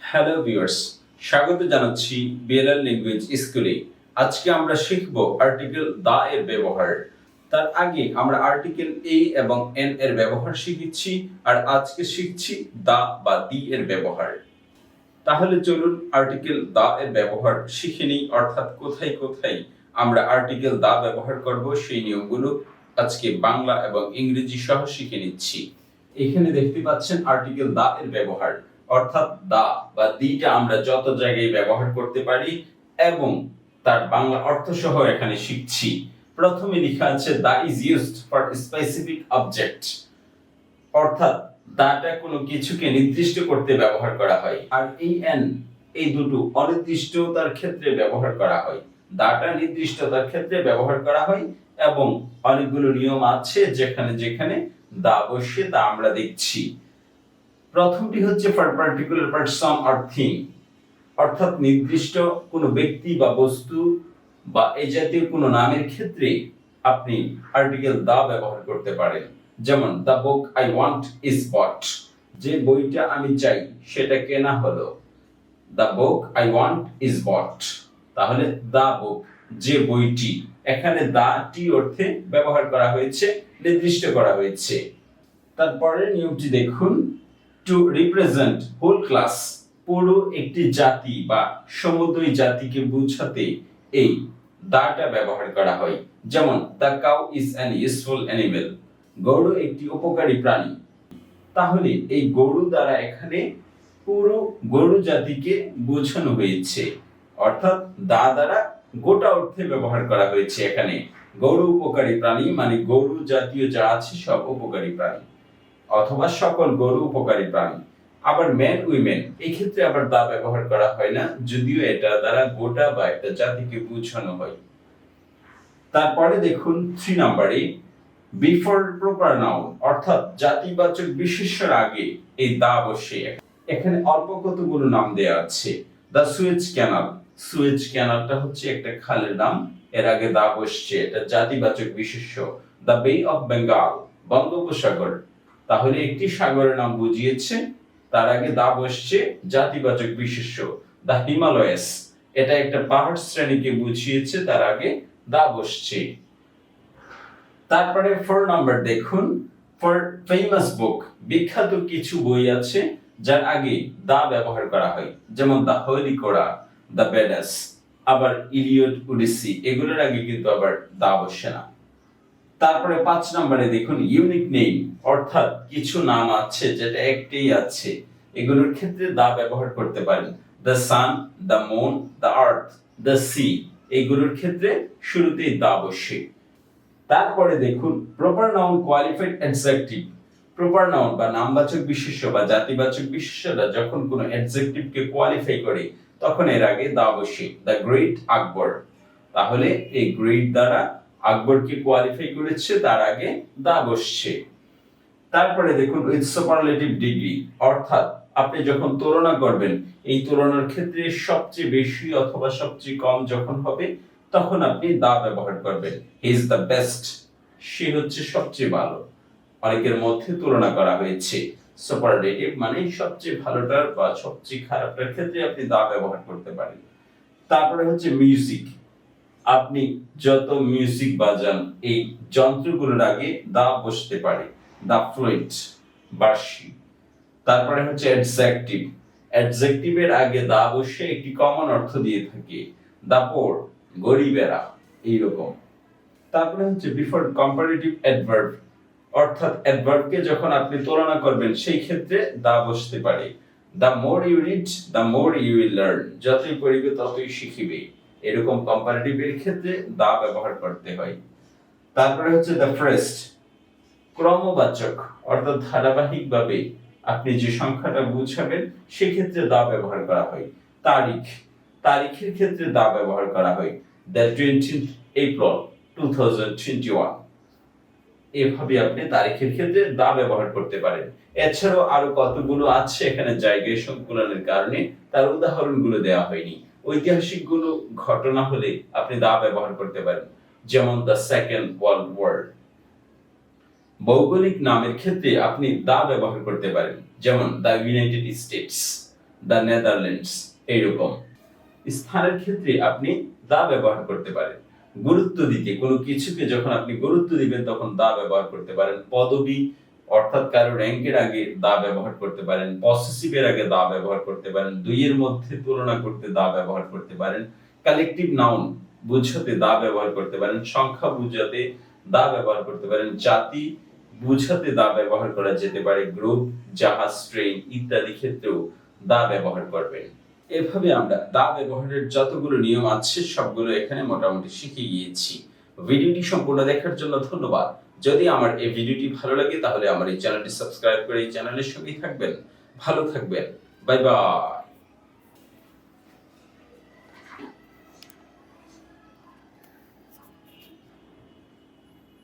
Hello viewers, স্বাগত জানাচ্ছি Belal language স্কুলে। আজকে আমরা শিখব আর্টিকেল দা এর ব্যবহার। তার আগে আমরা আর্টিকেল এ এবং এন এর ব্যবহার শিখেছি, আর আজকে শিখছি দা বা দি এর ব্যবহার। তাহলে চলুন আর্টিকেল দা এর ব্যবহার শিখে নিই, অর্থাৎ কোথায় কোথায় আমরা আর্টিকেল দা ব্যবহার করব সেই নিয়মগুলো আজকে বাংলা এবং ইংরেজি সহ শিখে নিচ্ছি। এখানে দেখতে পাচ্ছেন আর্টিকেল দা এর ব্যবহার, অর্থাৎ দা বা দিটা আমরা যত জায়গায় ব্যবহার করতে পারি এবং তার বাংলা অর্থ সহ এখানে শিখছি। প্রথমে লেখা আছে the is used for specific object, অর্থাৎ দাটা কোনো কিছুকে নির্দিষ্ট করতে ব্যবহার করা হয়, আর এই এন এই দুটো অনির্দিষ্টতার ক্ষেত্রে ব্যবহার করা হয়। দাটা নির্দিষ্টতার ক্ষেত্রে ব্যবহার করা হয় এবং অনেকগুলো নিয়ম আছে যেখানে যেখানে দা বসে তা আমরা দেখছি। প্রথমটি হচ্ছে for particular person or thing, অর্থাৎ নির্দিষ্ট কোনো ব্যক্তি বা বস্তু বা এই জাতীয় কোনো নামের ক্ষেত্রে আপনি আর্টিকেল দা ব্যবহার করতে পারেন। যেমন the book I want is bought, যে বইটা আমি চাই সেটা কেনা হলো। The book I want is bought, তাহলে দ্য বুক যে বইটি, এখানে দা টি অর্থে ব্যবহার করা হয়েছে, নির্দিষ্ট করা হয়েছে। তারপরে নিয়মটি দেখুন, টু রিপ্রেজেন্ট হোল ক্লাস, পুরো একটি জাতি বা সমুদয় জাতিকে বোঝাতে এই দাটা ব্যবহার করা হয়। যেমন the cow is an useful animal, গরু একটি উপকারী প্রাণী। তাহলে এই গরু দ্বারা এখানে পুরো গরু জাতিকে বোঝানো হয়েছে, অর্থাৎ দা দ্বারা গোটা অর্থে ব্যবহার করা হয়েছে। এখানে গরু উপকারী প্রাণী মানে গরু জাতীয় যা আছে সব উপকারী প্রাণী, অথবা সকল গরু উপকারী প্রাণী। আবার ম্যান উইমেন এই ক্ষেত্রে আবার দা ব্যবহার করা হয় না, যদিও এটা দ্বারা গোটা বা একটা জাতিকে বোঝানো হয়। তারপরে দেখুন 3 নম্বরে বিফোর প্রপার নাউন, অর্থাৎ জাতিবাচক বিশেষ্যের আগে এই দা বসে। এখানে অল্প কতগুলো নাম দেয়া আছে। দা সুয়েজ ক্যানাল, সুয়েজ ক্যানালটা হচ্ছে একটা খালের নাম, এর আগে দা বসছে, এটা জাতিবাচক বিশেষ্য। দা বে অফ বেঙ্গল, বঙ্গোপসাগর, তাহলে একটি সাগরের নাম বুঝিয়েছে, তার আগে দা বসছে, জাতিবাচক বিশেষ্য। দা হিমালয়াস, এটা একটা পাহাড় শ্রেণীকে বুঝিয়েছে, তার আগে দা বসছে। তারপরে 4 নাম্বার দেখুন, ফর ফেমাস বুক, বিখ্যাত কিছু বই আছে যার আগে দা ব্যবহার করা হয়। যেমন দা হোলি কোরান, দা বেডাস, আবার ইলিয়ড, ওডিসি, এগুলোর আগে কিন্তু আবার দা বসে না। তারপরে 5 নম্বরে দেখুন ইউনিক নেম, অর্থাৎ কিছু নাম আছে যেটা একটাই আছে, এগুলোর ক্ষেত্রে দা ব্যবহার করতে পারেন। The sun, the moon, the earth, the sea, এগুলোর ক্ষেত্রে শুরুতেই দা বসে। তারপরে দেখুন proper noun qualified adjective, proper noun বা নামবাচক বিশেষ্য বা জাতিবাচক বিশেষ্যটা যখন কোনো অ্যাডজেক্টিভকে কোয়ালিফাই করে তখন এর আগে দা বসে। দ্য গ্রেট আকবর, তাহলে এই গ্রেট দ্বারা আকবরকে কোয়ালিফাই করেছে, তার আগে দা বসছে। তারপরে দেখুন উইথ সুপারলেটিভ ডিগ্রি, অর্থাৎ আপনি যখন তুলনা করবেন, এই তুলনার ক্ষেত্রে সবচেয়ে বেশি অথবা সবচেয়ে কম যখন হবে তখন আপনি দা ব্যবহার করবেন। হি ইজ দ্য বেস্ট, সে হচ্ছে সবচেয়ে ভালো। অনেকের মধ্যে তুলনা করা হয়েছে, সুপারলেটিভ মানে সবচেয়ে ভালোটার বা সবচেয়ে খারাপটার ক্ষেত্রে আপনি দা ব্যবহার করতে পারেন। তারপরে হচ্ছে মিউজিক, আপনি যত মিউজিক বাজান এই যন্ত্রগুলোর আগে দা বসতে পারে। দা ফ্লুইট, বাঁশি। তারপরে হচ্ছে অ্যাডজেক্টিভ, অ্যাডজেক্টিভের আগে দা বসে একটি কমন অর্থ দিয়ে থাকে। দা পোর, গরিবেরা, এইরকম। তারপরে হচ্ছে বিফোর কম্পারেটিভ অ্যাডভার্ব, অর্থাৎ অ্যাডভার্বকে যখন আপনি তুলনা করবেন সেই ক্ষেত্রে দা বসতে পারে। The more you read, the more you will learn, যতই পড়িবে ততই শিখিবে, এরকম কম্পারেটিভের ক্ষেত্রে দা ব্যবহার করতে হয়। তারপরে হচ্ছে দ্য ফার্স্ট, ক্রমবাচক, অর্থাৎ ধারাবাহিকভাবে আপনি যে সংখ্যাটা বুঝাবেন সেই ক্ষেত্রে দা ব্যবহার করা হয়। তারিখ, তারিখের ক্ষেত্রে দা ব্যবহার করা হয়। দ্য 20th April 2021, এভাবে আপনি তারিখের ক্ষেত্রে দা ব্যবহার করতে পারেন। এছাড়াও আরো কতগুলো আছে, এখানে জায়গায় সংকুলনের কারণে তার উদাহরণগুলো দেওয়া হয়নি। ঐতিহাসিক গুলো ঘটনা হলে আপনি দা ব্যবহার করতে পারেন, যেমন দ্য সেকেন্ড ওয়ার্ল্ড ওয়ার। ভৌগোলিক নামের ক্ষেত্রে আপনি দা ব্যবহার করতে পারেন, যেমন the United states. The Netherlands, এইরকম। স্থানের ক্ষেত্রে আপনি দা ব্যবহার করতে পারেন। গুরুত্ব দিতে, কোনো কিছুকে যখন আপনি গুরুত্ব দিবেন তখন দা ব্যবহার করতে পারেন। পদবি অর্থাৎ কারো র্যাঙ্কের আগে দা ব্যবহার করতে পারেন। পসেসিভের আগে দা ব্যবহার করতে পারেন। দুইয়ের মধ্যে তুলনা করতে দা ব্যবহার করতে পারেন। কালেকটিভ নাউন বুঝাতে দা ব্যবহার করতে পারেন। সংখ্যা বুঝাতে দা ব্যবহার করতে পারেন। জাতি বুঝাতে দা ব্যবহার করা যেতে পারে। গ্রুপ, জাহাজ, ট্রেন ইত্যাদি ক্ষেত্রেও দা ব্যবহার করবেন। এভাবে আমরা দা ব্যবহারের যতগুলো নিয়ম আছে সবগুলো এখানে মোটামুটি শিখে গিয়েছি। ভিডিওটি সম্পূর্ণ দেখার জন্য ধন্যবাদ। যদি আমার এই ভিডিওটি ভালো লাগে তাহলে আমার এই চ্যানেলটি সাবস্ক্রাইব করে এই চ্যানেলের সঙ্গেই থাকবেন। ভালো থাকবেন। Bye bye.